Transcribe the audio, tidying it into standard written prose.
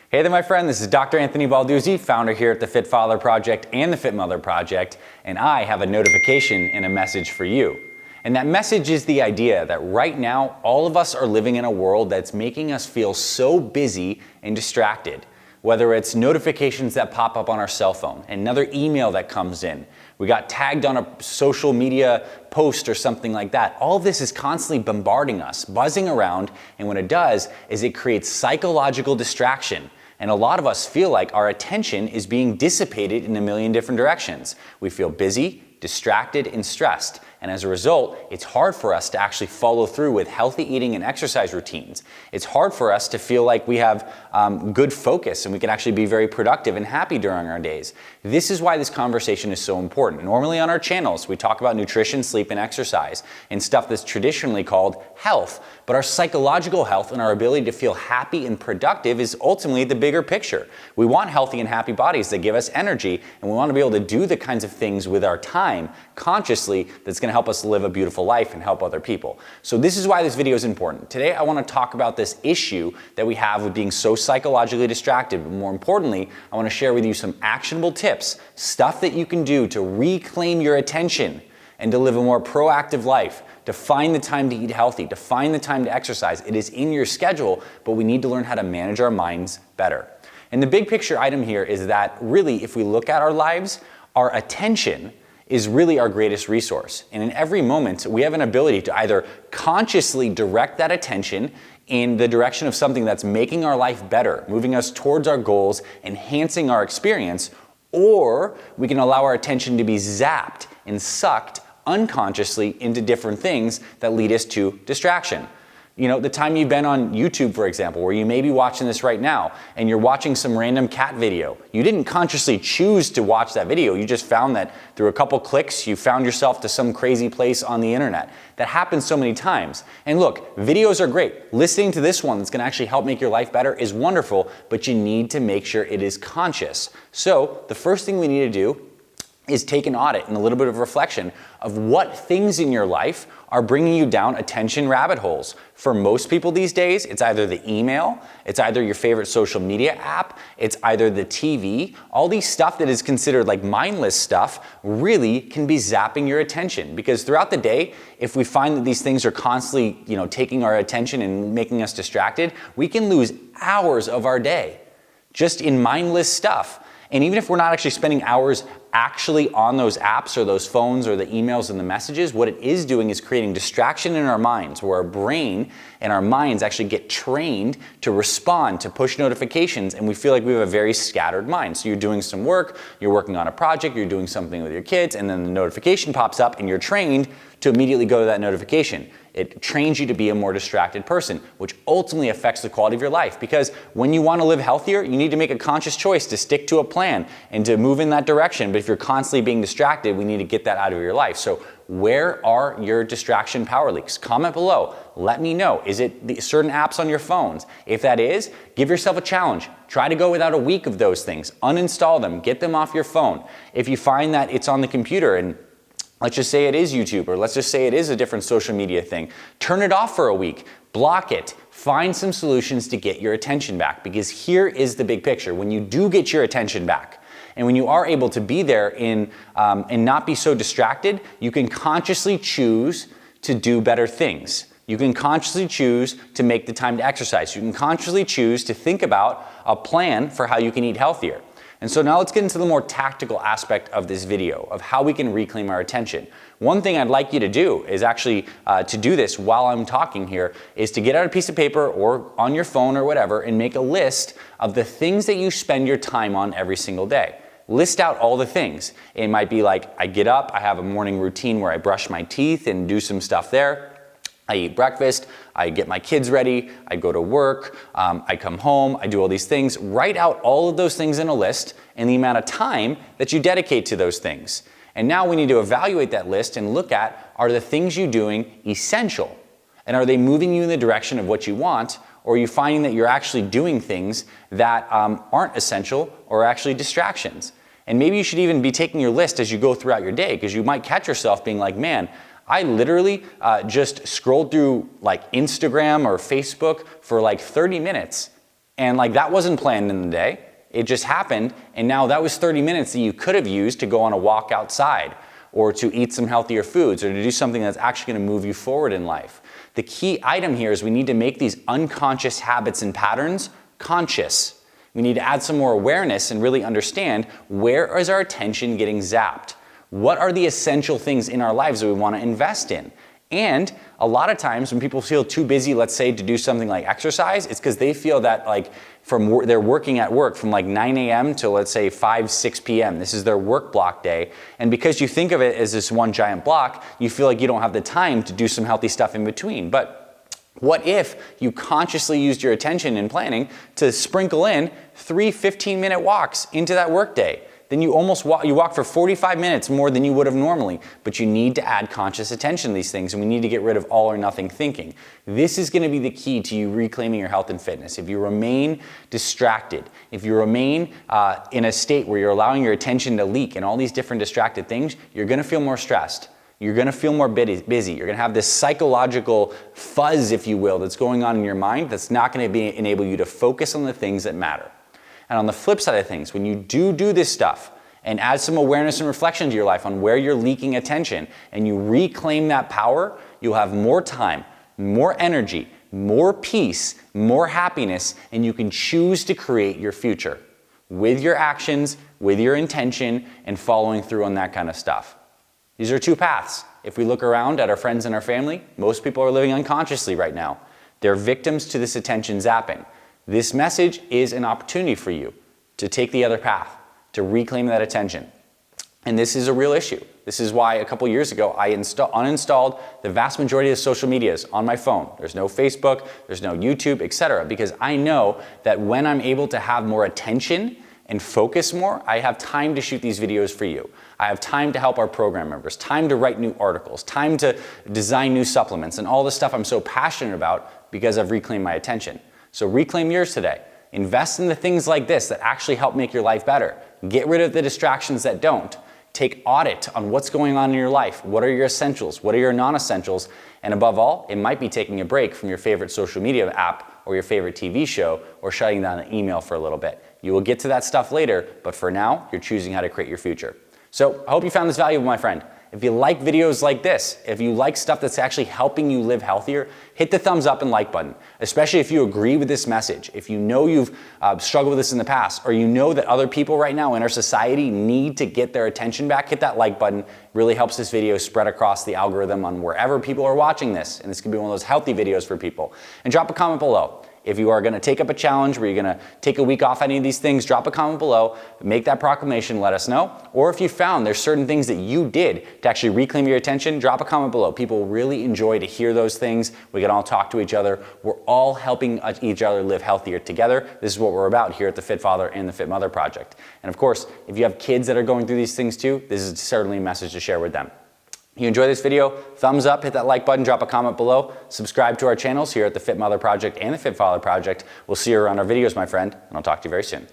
Hey there, my friend. This is Dr. Anthony Balduzzi, founder here at the Fit Father Project and the Fit Mother Project, and I have a notification and a message for you. And that message is the idea that right now, all of us are living in a world that's making us feel so busy and distracted. Whether it's notifications that pop up on our cell phone, another email that comes in, we got tagged on a social media post or something like that. All of this is constantly bombarding us, buzzing around, and what it does is it creates psychological distraction. And a lot of us feel like our attention is being dissipated in a million different directions. We feel busy, distracted, and stressed. And as a result, it's hard for us to actually follow through with healthy eating and exercise routines. It's hard for us to feel like we have good focus and we can actually be very productive and happy during our days. This is why this conversation is so important. Normally on our channels, we talk about nutrition, sleep, and exercise and stuff that's traditionally called health. But our psychological health and our ability to feel happy and productive is ultimately the bigger picture. We want healthy and happy bodies that give us energy, and we want to be able to do the kinds of things with our time consciously that's going to help us live a beautiful life and help other people. So this is why this video is important. Today I want to talk about this issue that we have with being so psychologically distracted, but more importantly, I want to share with you some actionable tips, stuff that you can do to reclaim your attention and to live a more proactive life, to find the time to eat healthy, to find the time to exercise. It is in your schedule, but we need to learn how to manage our minds better. And the big picture item here is that really, if we look at our lives, our attention is really our greatest resource. And in every moment, we have an ability to either consciously direct that attention in the direction of something that's making our life better, moving us towards our goals, enhancing our experience, or we can allow our attention to be zapped and sucked unconsciously into different things that lead us to distraction. You know, the time you've been on YouTube, for example, where you may be watching this right now and you're watching some random cat video. You didn't consciously choose to watch that video. You just found that through a couple clicks, you found yourself to some crazy place on the internet. That happens so many times. And look, videos are great. Listening to this one that's going to actually help make your life better is wonderful, but you need to make sure it is conscious. So the first thing we need to do is take an audit and a little bit of reflection of what things in your life are bringing you down attention rabbit holes. For most people these days, it's either the email, it's either your favorite social media app, it's either the TV. All these stuff that is considered like mindless stuff really can be zapping your attention, because throughout the day, if we find that these things are constantly, taking our attention and making us distracted, we can lose hours of our day just in mindless stuff. And even if we're not actually spending hours actually on those apps or those phones or the emails and the messages, what it is doing is creating distraction in our minds, where our brain and our minds actually get trained to respond to push notifications, and we feel like we have a very scattered mind. So you're doing some work, you're working on a project, you're doing something with your kids, and then the notification pops up and you're trained to immediately go to that notification. It trains you to be a more distracted person, which ultimately affects the quality of your life. Because when you want to live healthier, you need to make a conscious choice to stick to a plan and to move in that direction. But if you're constantly being distracted, we need to get that out of your life. So where are your distraction power leaks? Comment below. Let me know. Is it the certain apps on your phones? If that is, give yourself a challenge. Try to go without a week of those things. Uninstall them. Get them off your phone. If you find that it's on the computer, and let's just say it is YouTube, or let's just say it is a different social media thing, turn it off for a week. Block it. Find some solutions to get your attention back, because here is the big picture. When you do get your attention back, and when you are able to be there and not be so distracted, you can consciously choose to do better things. You can consciously choose to make the time to exercise. You can consciously choose to think about a plan for how you can eat healthier. And so now let's get into the more tactical aspect of this video of how we can reclaim our attention. One thing I'd like you to do is actually to do this while I'm talking here is to get out a piece of paper or on your phone or whatever and make a list of the things that you spend your time on every single day. List out all the things. It might be like, I get up, I have a morning routine where I brush my teeth and do some stuff there. I eat breakfast, I get my kids ready, I go to work, I come home, I do all these things. Write out all of those things in a list and the amount of time that you dedicate to those things. And now we need to evaluate that list and look at, are the things you're doing essential? And are they moving you in the direction of what you want? Or are you finding that you're actually doing things that aren't essential or actually distractions? And maybe you should even be taking your list as you go throughout your day, because you might catch yourself being like, man, I literally just scrolled through like Instagram or Facebook for like 30 minutes And like that wasn't planned in the day. It just happened, and now that was 30 minutes that you could have used to go on a walk outside, or to eat some healthier foods, or to do something that's actually going to move you forward in life. The key item here is we need to make these unconscious habits and patterns conscious. We need to add some more awareness and really understand, where is our attention getting zapped? What are the essential things in our lives that we want to invest in? And a lot of times when people feel too busy, let's say, to do something like exercise, it's because they feel that like they're working at work from like 9 a.m. to, let's say, 5, 6 p.m. This is their work block day. And because you think of it as this one giant block, you feel like you don't have the time to do some healthy stuff in between. But what if you consciously used your attention in planning to sprinkle in 3 15-minute walks into that work day? Then you walk for 45 minutes more than you would have normally, but you need to add conscious attention to these things, and we need to get rid of all or nothing thinking. This is going to be the key to you reclaiming your health and fitness. If you remain distracted, if you remain in a state where you're allowing your attention to leak and all these different distracted things, you're going to feel more stressed. You're going to feel more busy. You're going to have this psychological fuzz, if you will, that's going on in your mind that's not going to enable you to focus on the things that matter. And on the flip side of things, when you do this stuff and add some awareness and reflection to your life on where you're leaking attention, and you reclaim that power, you'll have more time, more energy, more peace, more happiness, and you can choose to create your future with your actions, with your intention, and following through on that kind of stuff. These are two paths. If we look around at our friends and our family, most people are living unconsciously right now. They're victims to this attention zapping. This message is an opportunity for you to take the other path, to reclaim that attention. And this is a real issue. This is why a couple years ago I uninstalled the vast majority of social medias on my phone. There's no Facebook, there's no YouTube, etc. Because I know that when I'm able to have more attention and focus more, I have time to shoot these videos for you. I have time to help our program members, time to write new articles, time to design new supplements, and all the stuff I'm so passionate about because I've reclaimed my attention. So reclaim yours today. Invest in the things like this that actually help make your life better. Get rid of the distractions that don't. Take audit on what's going on in your life. What are your essentials? What are your non-essentials? And above all, it might be taking a break from your favorite social media app or your favorite TV show, or shutting down an email for a little bit. You will get to that stuff later, but for now, you're choosing how to create your future. So I hope you found this valuable, my friend. If you like videos like this, if you like stuff that's actually helping you live healthier, hit the thumbs up and like button, especially if you agree with this message. If you know you've struggled with this in the past, or you know that other people right now in our society need to get their attention back, hit that like button. It really helps this video spread across the algorithm on wherever people are watching this. And this can be one of those healthy videos for people. And drop a comment below. If you are going to take up a challenge where you're going to take a week off any of these things, drop a comment below, make that proclamation, let us know. Or if you found there's certain things that you did to actually reclaim your attention, drop a comment below. People really enjoy to hear those things. We can all talk to each other. We're all helping each other live healthier together. This is what we're about here at the Fit Father and the Fit Mother Project. And of course, if you have kids that are going through these things too, this is certainly a message to share with them. If you enjoy this video, thumbs up, hit that like button, drop a comment below, subscribe to our channels here at the Fit Mother Project and the Fit Father Project. We'll see you around our videos, my friend, and I'll talk to you very soon.